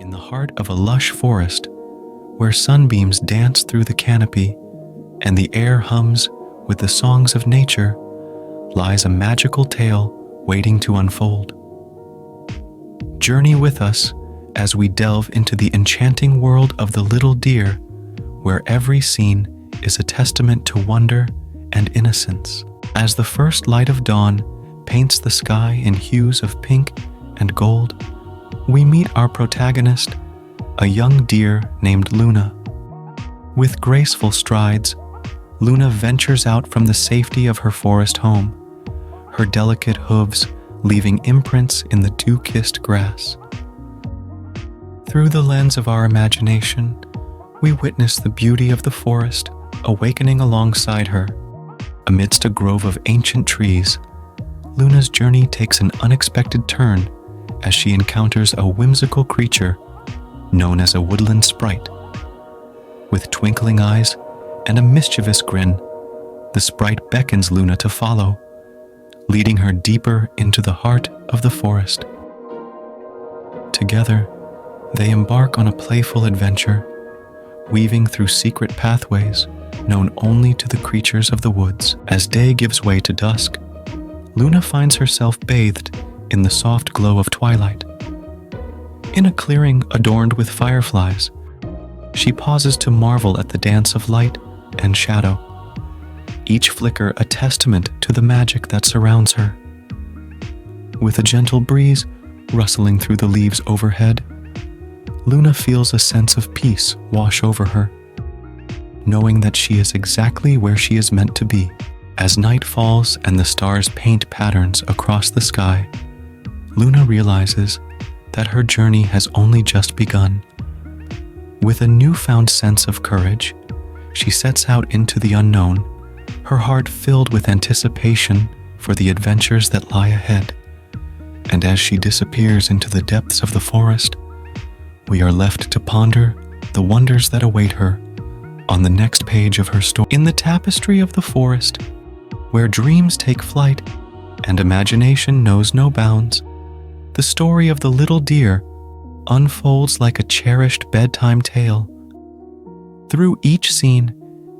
In the heart of a lush forest, where sunbeams dance through the canopy and the air hums with the songs of nature, lies a magical tale waiting to unfold. Journey with us as we delve into the enchanting world of the little deer, where every scene is a testament to wonder and innocence. As the first light of dawn paints the sky in hues of pink and gold, we meet our protagonist, a young deer named Luna. With graceful strides, Luna ventures out from the safety of her forest home, her delicate hooves leaving imprints in the dew-kissed grass. Through the lens of our imagination, we witness the beauty of the forest awakening alongside her. Amidst a grove of ancient trees, Luna's journey takes an unexpected turn as she encounters a whimsical creature known as a woodland sprite. With twinkling eyes and a mischievous grin, the sprite beckons Luna to follow, leading her deeper into the heart of the forest. Together, they embark on a playful adventure, weaving through secret pathways known only to the creatures of the woods. As day gives way to dusk, Luna finds herself bathed in the soft glow of twilight. In a clearing adorned with fireflies, she pauses to marvel at the dance of light and shadow, each flicker a testament to the magic that surrounds her. With a gentle breeze rustling through the leaves overhead, Luna feels a sense of peace wash over her, knowing that she is exactly where she is meant to be. As night falls and the stars paint patterns across the sky, Luna realizes that her journey has only just begun. With a newfound sense of courage, she sets out into the unknown, her heart filled with anticipation for the adventures that lie ahead. And as she disappears into the depths of the forest, we are left to ponder the wonders that await her on the next page of her story. In the tapestry of the forest, where dreams take flight and imagination knows no bounds, the story of the little deer unfolds like a cherished bedtime tale. Through each scene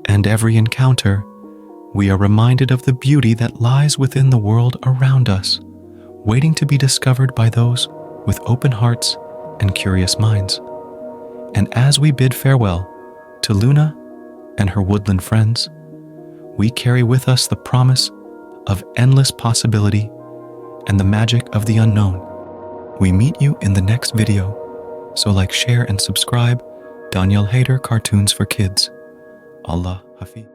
and every encounter, we are reminded of the beauty that lies within the world around us, waiting to be discovered by those with open hearts and curious minds. And as we bid farewell to Luna and her woodland friends, we carry with us the promise of endless possibility and the magic of the unknown. We meet you in the next video, so like, share, and subscribe. Danyal Haider Cartoons for Kids. Allah Hafiz.